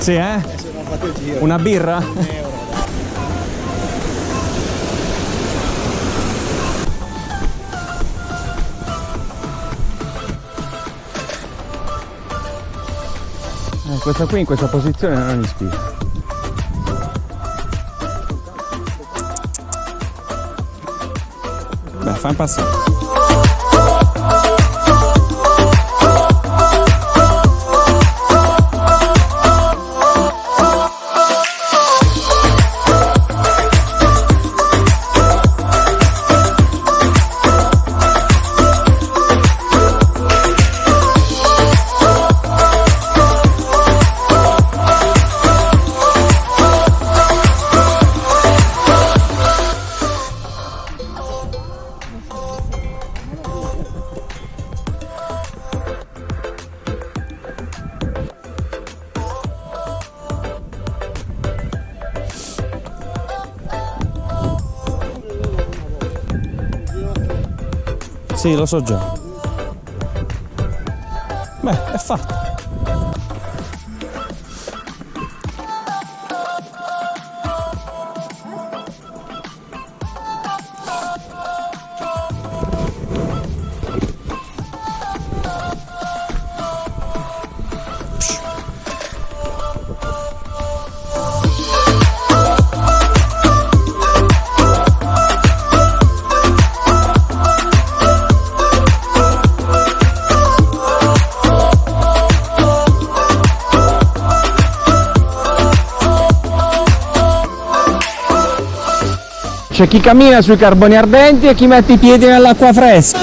Sì, eh? Se non fate il giro. Una birra? €1. Questa qui in questa posizione non ispira. Beh, fai passare. Sì, lo so già. Beh, è fatto. C'è chi cammina sui carboni ardenti e chi mette i piedi nell'acqua fresca.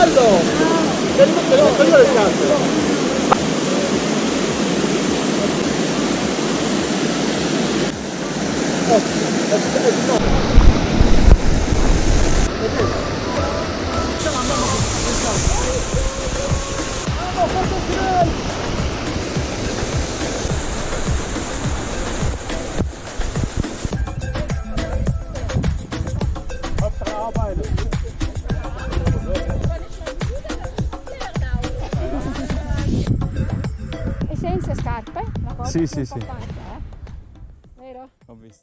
E senza scarpe? Una cosa Sì, sì, sì. Vero? Ho visto.